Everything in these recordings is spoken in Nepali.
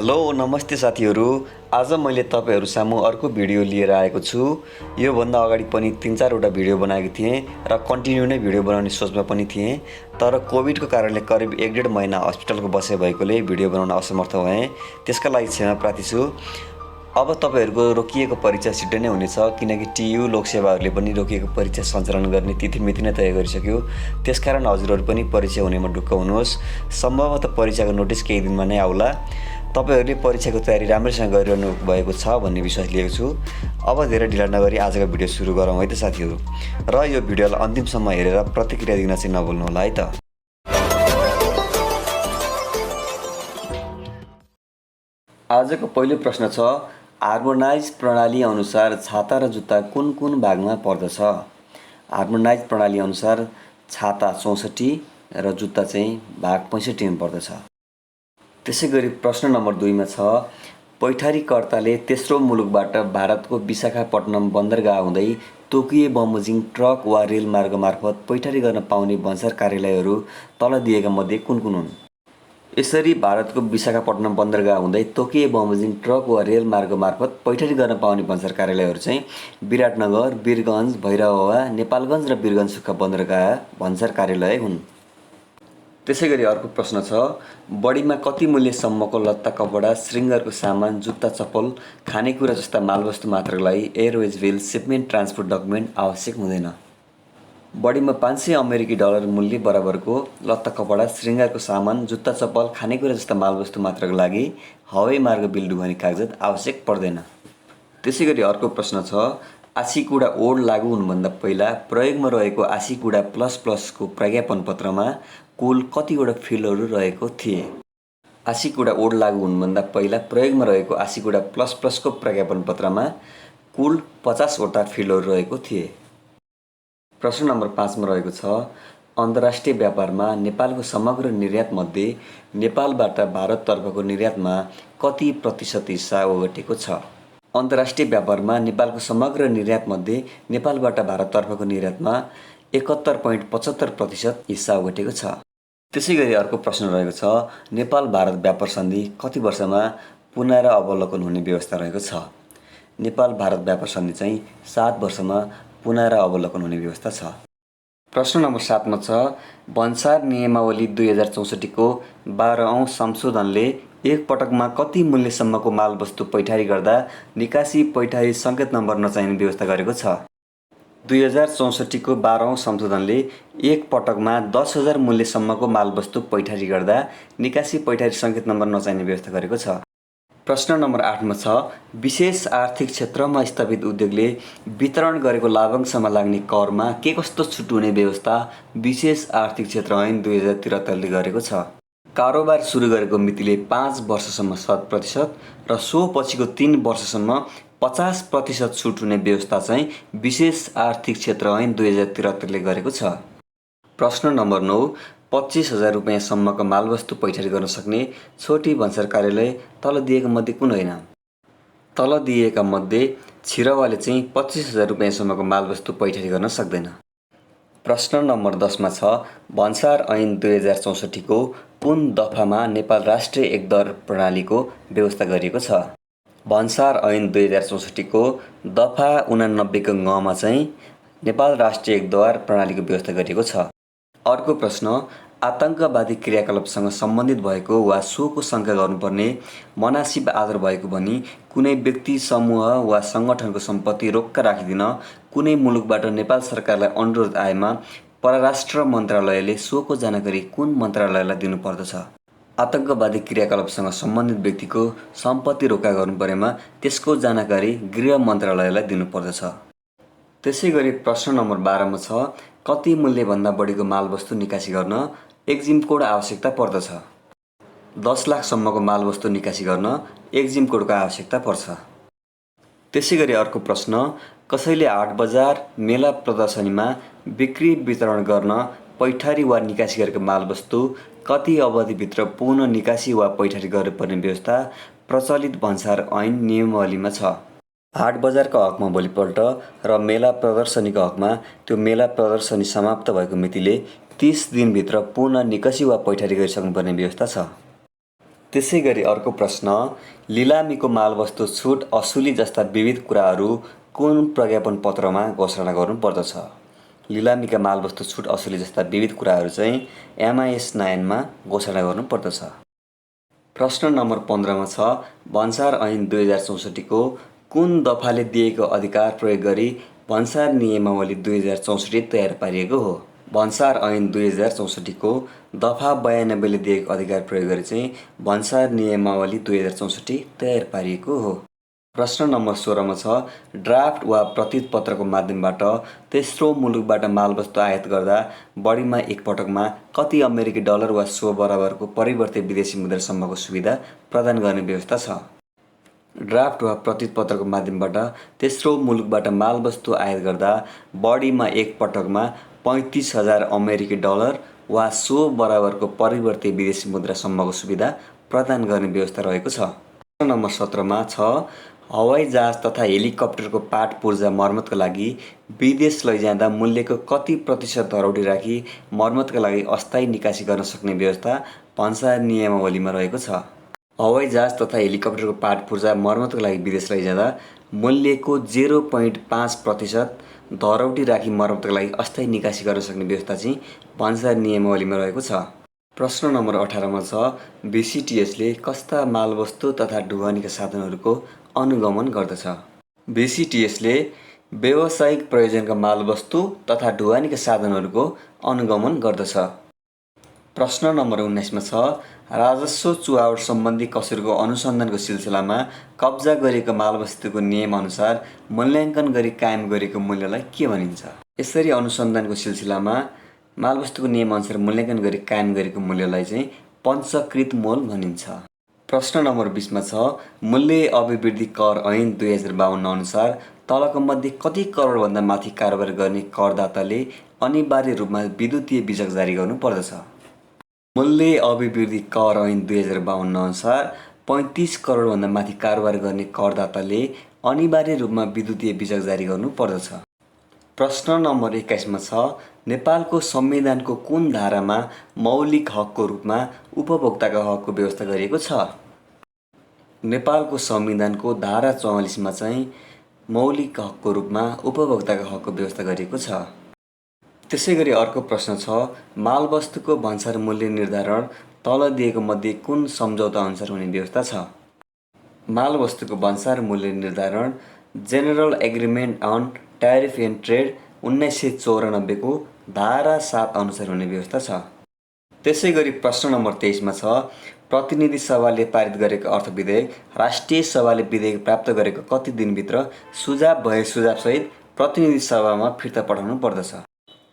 हेलो नमस्ते साथीहरू। आज मैले तपाईहरु सामु अर्को भिडियो लिएर आएको छु। यो भन्दा अगाडि पनि 3-4 वटा भिडियो बनाएको थिएँ र कन्टिन्यू नै भिडियो बनाउने सोचमा पनि थिएँ, तर कोभिडको कारणले करिब 1.5 महिना अस्पतालको बसाइ भएकोले भिडियो बनाउन असमर्थ भएँ। त्यसका लागि क्षमा प्रार्थी छु। अब तपाईहरुको रोकिएको परीक्षा छिट्टै नै हुनेछ, किनकि टियु लोकसेवाहरूले पनि रोकिएको परीक्षा सञ्चालन गर्ने तिथिमिति नै तय गरिसक्यो। त्यसकारण हजुरहरु पनि परीक्षा हुनेमा ढुक्क हुनुहोस्। सम्भवतः परीक्षाको नोटिस केही दिनमा नै आउला। तपाईहरुले परीक्षाको तयारी राम्रैसँग गरिरहनु भएको छ भन्ने विश्वास लिएको छु। अब धेरै ढिला नगरी आजको भिडियो सुरु गरौँ है त साथीहरु। र यो भिडियोलाई अन्तिमसम्म हेरेर प्रतिक्रिया दिन चाहिँ नभुल्नु होला है त। आजको पहिलो प्रश्न छ, हार्मोनाइज प्रणाली अनुसार छाता र जुत्ता कुन कुन भागमा पर्दछ? हार्मोनाइज प्रणाली अनुसार छाता 64 र जुत्ता चाहिँ भाग 65 मा पर्दछ। त्यसैगरी प्रश्न नम्बर 2 मा छ, पैठारीकर्ताले तेस्रो मुलुकबाट भारतको विशाखापट्टनम बन्दरगाह हुँदै तोकियो बमोजिम ट्रक वा रेल मार्ग मार्फत पैठारी गर्न पाउने भन्सार कार्यालयहरू तल दिएका मध्ये कुन कुन हुन्? यसरी भारतको विशाखापट्टनम बन्दरगाह हुँदै तोकियो बमोजिम ट्रक वा रेल मार्ग मार्फत पैठारी गर्न पाउने भन्सार कार्यालयहरू चाहिँ विराटनगर, वीरगञ्ज, भैरहवा, नेपालगञ्ज र वीरगञ्ज सुक्खा बन्दरगाह भन्सार कार्यालय हुन्। त्यसैगरी अर्को प्रश्न छ, बढीमा कति मूल्यसम्मको लत्ता कपडा, श्रृङ्गारको सामान, जुत्ता चप्पल, खानेकुरा जस्ता मालवस्तु मात्रका लागि Airways bill, shipment, transport document आवश्यक हुँदैन? बढीमा $500 मूल्य बराबरको लत्ता कपडा, श्रृङ्गारको सामान, जुत्ता चप्पल, खानेकुरा जस्ता मालवस्तु मात्रका लागि हवाई मार्ग बिल ढुवानी कागजात आवश्यक पर्दैन। त्यसैगरी अर्को प्रश्न छ, आशीकुडा ओड लागू हुनुभन्दा पहिला प्रयोगमा रहेको आशीकुडा प्लस को प्रज्ञापन पत्रमा कुल कतिवटा फिल्डहरू रहेको थिए? आशीकुडा ओड लागू हुनुभन्दा पहिला प्रयोगमा रहेको आशीकुडा प्लस को प्रज्ञापन पत्रमा कुल 50 वटा फिल्डहरू रहेको थिए। प्रश्न नम्बर 5 मा रहेको छ, अन्तर्राष्ट्रिय व्यापारमा नेपालको समग्र निर्यात मध्ये नेपालबाट भारततर्फको निर्यातमा कति प्रतिशत हिस्सा ओगटेको छ? अन्तर्राष्ट्रिय व्यापारमा नेपालको समग्र निर्यात मध्ये नेपालबाट भारततर्फको निर्यातमा 71.75% हिस्सा ओगटेको छ। त्यसैगरी अर्को प्रश्न रहेको छ, नेपाल भारत व्यापार सन्धि कति वर्षमा पुनरावलोकन हुने व्यवस्था रहेको छ? नेपाल भारत व्यापार सन्धि चाहिँ 7 वर्षमा पुनरावलोकन हुने व्यवस्था छ। प्रश्न नम्बर 7 मा छ, भन्सार नियमावली 2064 को 12औं संशोधनले एक पटकमा कति मूल्यसम्मको मालवस्तु पैठारी गर्दा निकासी पैठारी सङ्केत नम्बर नचाहिने व्यवस्था गरेको छ? 2064 को 12औं संशोधनले एक पटकमा 10,000 मूल्यसम्मको मालवस्तु पैठारी गर्दा निकासी पैठारी सङ्केत नम्बर नचाहिने व्यवस्था गरेको छ। प्रश्न नम्बर 8 मा छ, विशेष आर्थिक क्षेत्रमा स्थापित उद्योगले वितरण गरेको लाभांशमा लाग्ने करमा के कस्तो छुट हुने व्यवस्था विशेष आर्थिक क्षेत्र ऐन 2073 ले गरेको छ? कारोबार सुरु गरेको मितिले 5 वर्षसम्म 100% र सो पछिको 3 वर्षसम्म 50% छुट हुने व्यवस्था चाहिँ विशेष आर्थिक क्षेत्र ऐन 2073 ले गरेको छ। प्रश्न नम्बर 9, 25,000 रुपैयाँसम्मको मालवस्तु पैठारी गर्न सक्ने छोटी भन्सार कार्यालय तल दिएका मध्ये कुन होइन? तल दिएका मध्ये छिरवाले चाहिँ 25,000 रुपैयाँसम्मको मालवस्तु पैठारी गर्न सक्दैन। प्रश्न नम्बर 10 मा छ, भन्सार ऐन 2064 को कुन दफामा नेपाल राष्ट्रिय एकदर प्रणालीको व्यवस्था गरिएको छ? भन्सार ऐन 2064 को दफा 89 को ङ मा चाहिँ नेपाल राष्ट्रिय एकद्वार प्रणालीको व्यवस्था गरिएको छ। अर्को प्रश्न, आतंकवादी क्रियाकलापसँग सम्बन्धित भएको वा सोको शङ्का गर्नुपर्ने मनासिब आधार भएको भनी कुनै व्यक्ति, समूह वा सङ्गठनको सम्पत्ति रोक्का राखिदिन कुनै मुलुकबाट नेपाल सरकारलाई अनुरोध आएमा परराष्ट्र मन्त्रालयले सोको जानकारी कुन मन्त्रालयलाई दिनुपर्दछ? आतंकवादी क्रियाकलापसँग सम्बन्धित व्यक्तिको सम्पत्ति रोक्का गर्नुपरेमा त्यसको जानकारी गृह मन्त्रालयलाई दिनुपर्दछ। त्यसैगरी प्रश्न नम्बर 12 मा छ, कति मूल्यभन्दा बढीको मालवस्तु निकासी गर्न एक्जिम कोड आवश्यकता पर्दछ? 10 लाखसम्मको मालवस्तु निकासी गर्न एक्जिम कोडको आवश्यकता पर्छ। त्यसैगरी अर्को प्रश्न, कसैले हाट बजार, मेला प्रदर्शनीमा बिक्री वितरण गर्न पैठारी वा निकासी गरेको मालवस्तु कति अवधिभित्र पुनः निकासी वा पैठारी गर्नुपर्ने व्यवस्था प्रचलित भन्सार ऐन नियमावलीमा छ? हाट बजारको हकमा भोलिपल्ट र मेला प्रदर्शनीको हकमा त्यो मेला प्रदर्शनी समाप्त भएको मितिले 30 दिनभित्र पुनः निकासी वा पैठारी गरिसक्नुपर्ने व्यवस्था छ। त्यसै गरी अर्को प्रश्न, लिलामीको मालवस्तु छुट असुली जस्ता विविध कुराहरू कुन प्रज्ञापन पत्रमा घोषणा गर्नुपर्दछ? लिलामीका मालवस्तु छुट असुली जस्ता विविध कुराहरू चाहिँ MIS 9 मा घोषणा गर्नुपर्दछ। प्रश्न नम्बर 15 मा छ, भन्सार ऐन 2064 को कुन दफाले दिएको अधिकार प्रयोग गरी भन्सार नियमावली 2064 तयार पारिएको हो? भन्सार ऐन 2064 को दफा 92 ले दिएको अधिकार प्रयोग गरी चाहिँ भन्सार नियमावली 2064 तयार पारिएको हो। प्रश्न नम्बर 16 मा छ, ड्राफ्ट वा प्रतीत पत्रको माध्यमबाट तेस्रो मुलुकबाट मालवस्तु आयात गर्दा बढीमा एक पटकमा कति अमेरिकी डलर वा सो बराबरको परिवर्तित विदेशी मुद्रासम्मको सुविधा प्रदान गर्ने व्यवस्था छ? ड्राफ्ट वा प्रतीत पत्रको माध्यमबाट तेस्रो मुलुकबाट मालवस्तु आयात गर्दा बढीमा एक पटकमा 35,000 अमेरिकी डलर वा सो बराबरको परिवर्तित विदेशी मुद्रासम्मको सुविधा प्रदान गर्ने व्यवस्था रहेको छ। प्रश्न नम्बर 17 मा छ, हवाई जहाज तथा हेलिकप्टरको पार्ट पूर्जा मर्मतका लागि विदेश लैजाँदा मूल्यको कति प्रतिशत धरौटी राखी मर्मतका लागि अस्थायी निकासी गर्न सक्ने व्यवस्था भन्सार नियमावलीमा रहेको छ? हवाई जहाज तथा हेलिकप्टरको पार्ट पूर्जा मर्मतका लागि विदेश लैजाँदा मूल्यको 0.5% धरौटी राखी मर्मतका लागि अस्थायी निकासी गर्न सक्ने व्यवस्था चाहिँ भन्सार नियमावलीमा रहेको छ। प्रश्न नम्बर 18 मा छ, VCTSले कस्ता मालवस्तु तथा ढुवानीका साधनहरूको अनुगमन गर्दछ? VCTSले व्यावसायिक प्रयोजनका मालवस्तु तथा ढुवानीका साधनहरूको अनुगमन गर्दछ। प्रश्न नम्बर 19 मा छ, राजस्व चुहावट सम्बन्धी कसुरको अनुसन्धानको सिलसिलामा कब्जा गरिएको मालवस्तुको नियमअनुसार मूल्याङ्कन गरी कायम गरिएको मूल्यलाई के भनिन्छ? यसरी अनुसन्धानको सिलसिलामा मालवस्तुको नियमअनुसार मूल्याङ्कन गरी कायम गरेको मूल्यलाई चाहिँ पञ्चकृत मोल भनिन्छ। प्रश्न नम्बर 20 मा छ, मूल्य अभिवृद्धि कर ऐन 2052 अनुसार तलको मध्ये कति करोडभन्दा माथि कारोबार गर्ने करदाताले अनिवार्य रूपमा विद्युतीय बीजक जारी गर्नु पर्दछ? मूल्य अभिवृद्धि कर ऐन 2052 अनुसार 35 करोडभन्दा माथि कारोबार गर्ने करदाताले अनिवार्य रूपमा विद्युतीय बीजक जारी गर्नु पर्दछ। प्रश्न नम्बर 21 मा छ, नेपालको संविधानको कुन धारामा मौलिक हकको रूपमा उपभोक्ताका हकको व्यवस्था गरिएको छ? नेपालको संविधानको धारा 44 मा चाहिँ मौलिक हकको रूपमा उपभोक्ताका हकको व्यवस्था गरिएको छ। त्यसै गरी अर्को प्रश्न छ, मालवस्तुको भन्सार मूल्य निर्धारण तल दिएको मध्ये कुन सम्झौता अनुसार हुने व्यवस्था छ? मालवस्तुको भन्सार मूल्य निर्धारण general agreement on tariff and trade 1994 को धारा 7 अनुसार हुने व्यवस्था छ। त्यसै गरी प्रश्न नम्बर 23 मा छ, प्रतिनिधि सभाले पारित गरेको अर्थ विधेयक राष्ट्रिय सभाले विधेयक प्राप्त गरेको कति दिनभित्र सुझाव भए सुझावसहित प्रतिनिधि सभामा फिर्ता पठाउनु पर्दछ?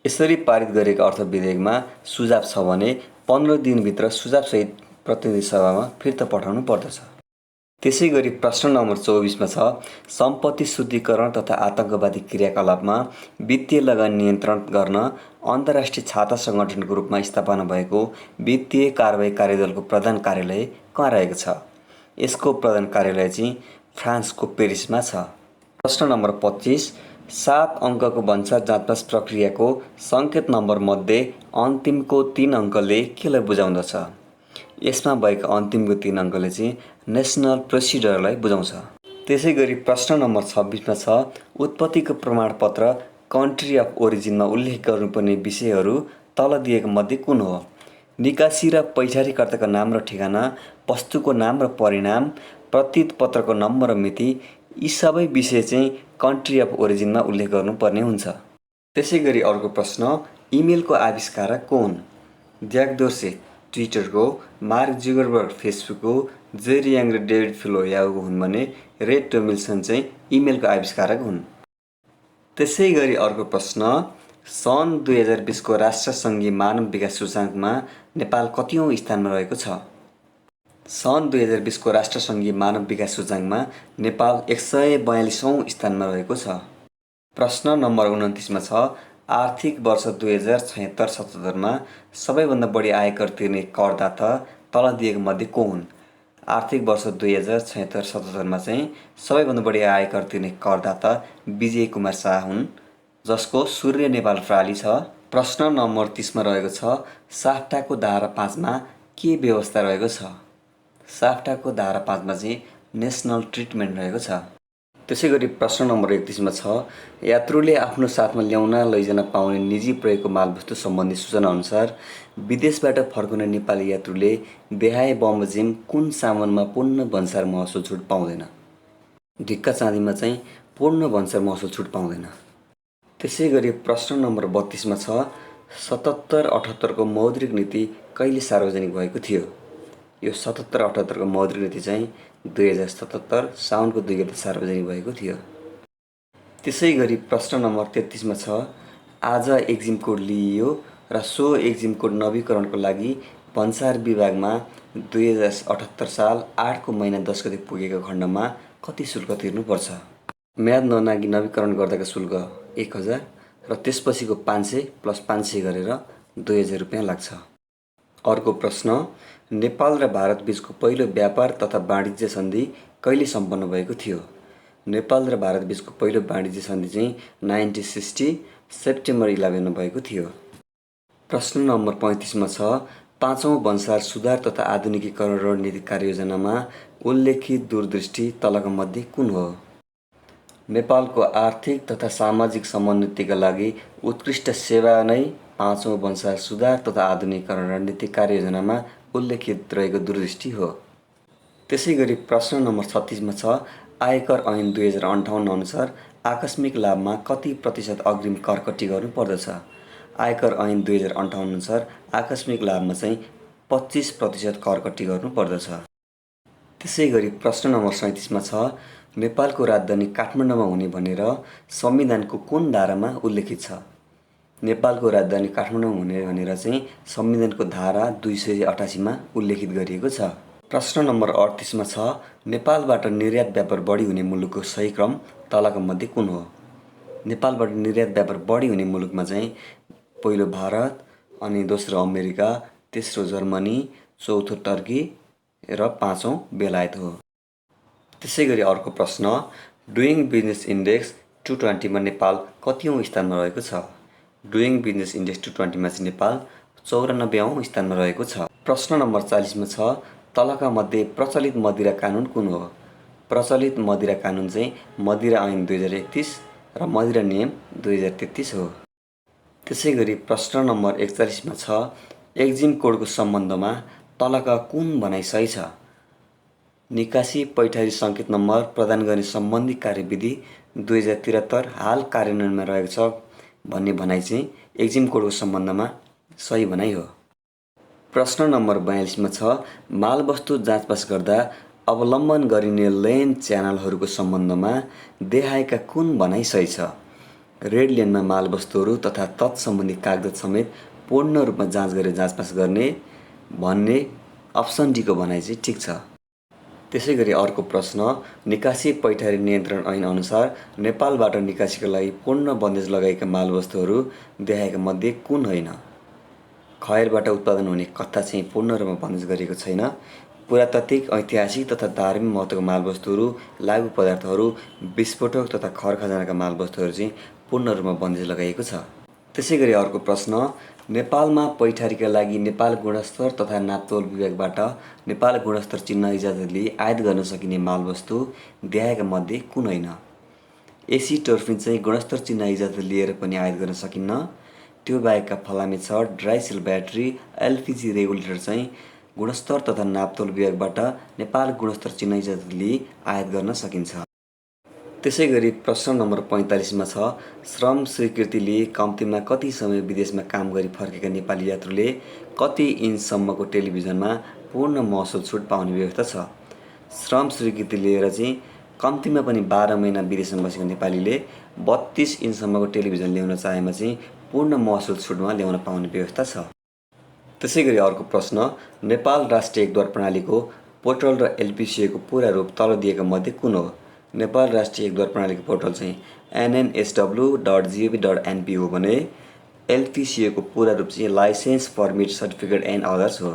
यसरी पारित गरेको अर्थ विधेयकमा सुझाव छ भने 15 दिनभित्र सुझावसहित प्रतिनिधि सभामा फिर्ता पठाउनु पर्दछ। त्यसै गरी प्रश्न नम्बर 24 मा छ, सम्पत्ति शुद्धिकरण तथा आतंकवादी क्रियाकलापमा वित्तीय लगानी नियन्त्रण गर्न अन्तर्राष्ट्रिय छाता सङ्गठनको रूपमा स्थापना भएको वित्तीय कारबाही कार्यदलको प्रधान कार्यालय कहाँ रहेको छ? यसको प्रधान कार्यालय चाहिँ फ्रान्सको पेरिसमा छ। प्रश्न नम्बर 25, 7 अङ्कको भन्सार जाँचबुझ प्रक्रियाको सङ्केत नम्बर मध्ये अन्तिमको 3 अङ्कले केलाई बुझाउँदछ? यसमा भएको अन्तिमको 3 अङ्कले चाहिँ नेसनल प्रोसिडरलाई बुझाउँछ। त्यसै गरी प्रश्न नम्बर 26 मा छ, उत्पत्तिको प्रमाणपत्र कन्ट्री अफ ओरिजिनमा उल्लेख गर्नुपर्ने विषयहरू तल दिएको मध्ये कुन हो? निकासी र पैठारीकर्ताको नाम र ठेगाना, वस्तुको नाम र परिणाम, प्रतीत पत्रको नम्बर र मिति, यी सबै विषय चाहिँ कन्ट्री अफ ओरिजिनमा उल्लेख गर्नुपर्ने हुन्छ। त्यसै गरी अर्को प्रश्न, इमेलको आविष्कारक को हुन्? ज्याक डोर्से ट्विटरको, मार्क जुकरबर्ग फेसबुकको, जेरी याङ र डेभिड फिलो याहूको हुन् भने रेड टोमिल्सन चाहिँ इमेलको आविष्कारक हुन्। त्यसै गरी अर्को प्रश्न, सन् 2020 को राष्ट्रसङ्घीय मानव विकास सूचाङ्कमा नेपाल कतिऔँ स्थानमा रहेको छ? सन् 2020 को राष्ट्रसङ्घीय मानव विकास सूचाङ्कमा नेपाल 142औँ स्थानमा रहेको छ। प्रश्न नम्बर 29 मा छ, आर्थिक वर्ष 2076-77 मा सबैभन्दा बढी आयकर तिर्ने करदाता तल दिएको मध्ये को हुन्? आर्थिक वर्ष 2076-77 मा चाहिँ सबैभन्दा बढी आयकर तिर्ने करदाता विजय कुमार शाह हुन्, जसको सूर्य नेपाल प्राली छ। प्रश्न नम्बर 30 मा रहेको छ, साफ्टाको धारा 5 मा के व्यवस्था रहेको छ? साफ्टाको धारा 5मा चाहिँ नेसनल ट्रिटमेन्ट रहेको छ। त्यसै गरी प्रश्न नम्बर 31मा छ, यात्रुले आफ्नो साथमा ल्याउन लैजान पाउने निजी प्रयोगको मालवस्तु सम्बन्धी सूचना अनुसार विदेशबाट फर्कने नेपाली यात्रुले देहाय बमोजिम कुन सामानमा पूर्ण भन्सार महसुल छुट पाउँदैन? ढिक्का चाँदीमा चाहिँ पूर्ण भन्सार महसुल छुट पाउँदैन। त्यसै गरी प्रश्न नम्बर 32मा छ, 77-78 को मौद्रिक नीति कहिले सार्वजनिक भएको थियो? यो 77-78 को मौद्रिक नीति चाहिँ 2077 साउनको 2 गते सार्वजनिक भएको थियो। त्यसै गरी प्रश्न नम्बर 33मा छ, आज एक्जिम कोड लिइयो र सो एक्जिम कोड नवीकरणको लागि भन्सार विभागमा 2078 साल 8 को महिना 10 गते पुगेको खण्डमा कति शुल्क तिर्नुपर्छ? म्याद ननागी नवीकरण गर्दाको शुल्क 1000 र त्यसपछिको 500 + 500 गरेर 2000 रुपियाँ लाग्छ। अर्को प्रश्न, नेपाल र भारत बीचको पहिलो व्यापार तथा वाणिज्य सन्धि कहिले सम्पन्न भएको थियो? नेपाल र भारत बीचको पहिलो वाणिज्य सन्धि चाहिँ 1960 सेप्टेम्बर 11 मा भएको थियो। प्रश्न नम्बर 35मा छ, 5औं भन्सार सुधार तथा आधुनिकीकरण रणनीति कार्ययोजनामा उल्लेखित दूरदृष्टि तलका मध्ये कुन हो? नेपालको आर्थिक तथा सामाजिक समुन्नतिका लागि उत्कृष्ट सेवा नै 5औं भन्सार सुधार तथा आधुनिकीकरण रणनीति कार्ययोजनामा उल्लेखित रहेको दूरदृष्टि हो। त्यसै गरी प्रश्न नम्बर 36मा छ, आयकर ऐन 2058 अनुसार आकस्मिक लाभमा कति प्रतिशत अग्रिम कर कट्टी गर्नु पर्दछ? आयकर ऐन 2058 अनुसार आकस्मिक लाभमा चाहिँ 25% कर कट्टी गर्नु पर्दछ। त्यसै गरी प्रश्न नम्बर 37मा छ, नेपालको राजधानी काठमाडौँमा हुने भनेर संविधानको कुन धारामा उल्लेखित छ? नेपालको राजधानी काठमाडौँमा हुने भनेर चाहिँ संविधानको धारा 288 मा उल्लेखित गरिएको छ। प्रश्न नम्बर 38मा छ, नेपालबाट निर्यात व्यापार बढी हुने मुलुकको सही क्रम तलका मध्ये कुन हो? नेपालबाट निर्यात व्यापार बढी हुने मुलुकमा चाहिँ पहिलो भारत, अनि दोस्रो अमेरिका, तेस्रो जर्मनी, चौथो टर्की र 5औं बेलायत हो। त्यसै गरी अर्को प्रश्न, डुइङ बिजनेस इन्डेक्स 220 मा नेपाल कतिऔं स्थानमा रहेको छ? डुइङ बिजनेस इन्डेक्स 220 मा चाहिँ नेपाल 94औं स्थानमा रहेको छ। प्रश्न नम्बर 40 मा छ, तलका मध्ये प्रचलित मदिरा कानुन कुन हो? प्रचलित मदिरा कानुन चाहिँ मदिरा ऐन 2031 र मदिरा नियम 2033 हो। त्यसै गरी प्रश्न नम्बर 41 मा छ, एक्जिम कोडको सम्बन्धमा तलका कुन भनाइ सही छ? निकासी पैठारी सङ्केत नम्बर प्रदान गर्ने सम्बन्धी कार्यविधि 2073 हाल कार्यान्वयनमा रहेको छ भन्ने भनाइ चाहिँ एक्जिम कोडको सम्बन्धमा सही भनाइ हो। प्रश्न नम्बर 42 मा छ, मालवस्तु जाँचबास गर्दा अवलम्बन गरिने लेन च्यानलहरूको सम्बन्धमा देखाएका कुन भनाइ सही छ? रेड लेनमा मालवस्तुहरू तथा तत्सम्बन्धी कागजात समेत पूर्ण रूपमा जाँच गरेर जाँचबास गर्ने भन्ने अप्सन डी को भनाइ चाहिँ ठिक छ। त्यसै गरी अर्को प्रश्न, निकासी पैठारी नियन्त्रण ऐन अनुसार नेपालबाट निकासीका लागि पूर्ण बन्देज लगाएका मालवस्तुहरू देखाएका मध्ये कुन होइन? खयरबाट उत्पादन हुने कत्था चाहिँ पूर्ण रूपमा बन्देज गरिएको छैन। पुरातात्विक, ऐतिहासिक तथा धार्मिक महत्त्वका मालवस्तुहरू, लागु पदार्थहरू, विस्फोटक तथा खर खजानाका मालवस्तुहरू चाहिँ पूर्ण रूपमा बन्देज लगाइएको छ। त्यसै गरी अर्को प्रश्न, नेपालमा पैठारीका लागि नेपाल गुणस्तर तथा नापतोल विभागबाट नेपाल गुणस्तर चिन्ह इजाजत लिई आयात गर्न सकिने मालवस्तु देखाएका मध्ये कुन होइन? एसिटोर्फिन चाहिँ गुणस्तर चिन्ह इजाजत लिएर पनि आयात गर्न सकिन्न। त्यो बाहेकका फलामे छ, dry cell battery, LPG regulator चाहिँ गुणस्तर तथा नापतोल विभागबाट नेपाल गुणस्तर चिन्ह इजाजत लिई आयात गर्न सकिन्छ। त्यसै गरी प्रश्न नम्बर 45 मा छ, श्रम स्वीकृति लिई कम्तीमा कति समय विदेशमा काम गरी फर्केका नेपाली यात्रुले कति इन्चसम्मको टेलिभिजनमा पूर्ण महसुल छुट पाउने व्यवस्था छ? श्रम स्वीकृति लिएर चाहिँ कम्तीमा पनि 12 महिना विदेशमा बसेको नेपालीले 32 इन्चसम्मको टेलिभिजन ल्याउन चाहेमा चाहिँ पूर्ण महसुल छुटमा ल्याउन पाउने व्यवस्था छ। त्यसै गरी अर्को प्रश्न, नेपाल राष्ट्रिय एकद्वार प्रणालीको पोर्टल र एलपिसिएको पुरा रूप तल दिएका मध्ये कुन हो? नेपाल राष्ट्रिय एकद्वार प्रणालीको पोर्टल चाहिँ nnsw.gov.np हो भने एलपिसिएको पुरा रूप चाहिँ licence permit certificate and others हो।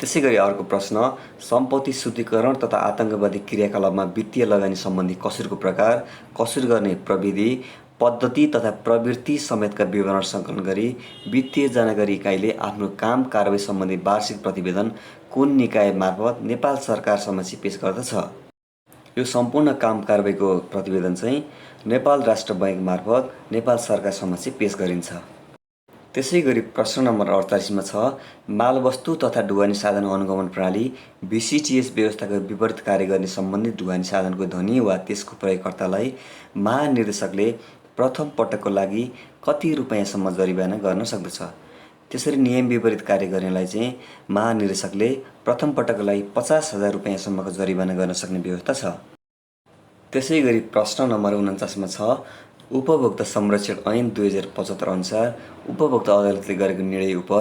त्यसै गरी अर्को प्रश्न, सम्पत्ति शुद्धिकरण तथा आतंकवादी क्रियाकलापमा वित्तीय लगानी सम्बन्धी कसुरको प्रकार, कसुर गर्ने प्रविधि, पद्धति तथा प्रवृत्ति समेतका विवरण सङ्कलन गरी वित्तीय जानकारी इकाइले आफ्नो काम कारबाही सम्बन्धी वार्षिक प्रतिवेदन कुन निकाय मार्फत नेपाल सरकार समक्ष पेश गर्दछ? यो सम्पूर्ण काम कारबाहीको प्रतिवेदन चाहिँ नेपाल राष्ट्र बैङ्क मार्फत नेपाल सरकार समक्ष पेश गरिन्छ। त्यसै गरी प्रश्न नम्बर 48मा छ, मालवस्तु तथा ढुवानी साधन अनुगमन प्रणाली BCTS व्यवस्थाको विपरीत कार्य गर्ने सम्बन्धित ढुवानी साधनको धनी वा त्यसको प्रयोगकर्तालाई महानिर्देशकले प्रथम पटकको लागि कति रुपैयाँसम्म जरिवाना गर्न सक्दछ? त्यसरी नियम विपरीत कार्य गर्नेलाई चाहिँ महानिर्देशकले प्रथम पटकको लागि 50,000 रुपैयाँसम्मको जरिवाना गर्न सक्ने व्यवस्था छ। त्यसै गरी प्रश्न नम्बर 49मा छ, उपभोक्ता संरक्षण ऐन 2075 अनुसार उपभोक्ता अदालतले गरेको निर्णय उप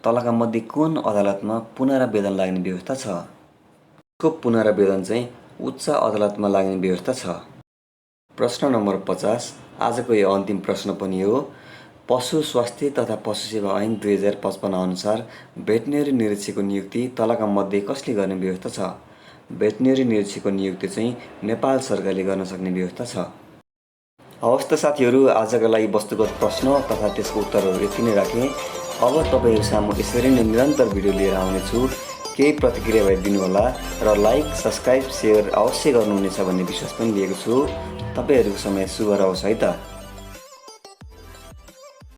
तलका मध्ये कुन अदालतमा पुनरावेदन लाग्ने व्यवस्था छ? को पुनरावेदन चाहिँ उच्च अदालतमा लाग्ने व्यवस्था छ। प्रश्न नम्बर 50 आजको यो अन्तिम प्रश्न पनि हो। पशु स्वास्थ्य तथा पशु सेवा ऐन 2055 अनुसार भेटनेरी निरीक्षकको नियुक्ति तलका मध्ये कसले गर्ने व्यवस्था छ? भेटनेरी निरीक्षकको नियुक्ति चाहिँ नेपाल सरकारले गर्न सक्ने व्यवस्था छ। हवस् त साथीहरू, आजका लागि वस्तुगत प्रश्न तथा त्यसको उत्तरहरू यति नै राखेँ। अब तपाईँहरू सामु यसरी नै निरन्तर भिडियो लिएर आउनेछु। केही प्रतिक्रिया भए दिनुहोला र लाइक, सब्सक्राइब, सेयर अवश्य गर्नुहुनेछ भन्ने विश्वास पनि लिएको छु। तपाईँहरूको समय शुभ रहोस् है त।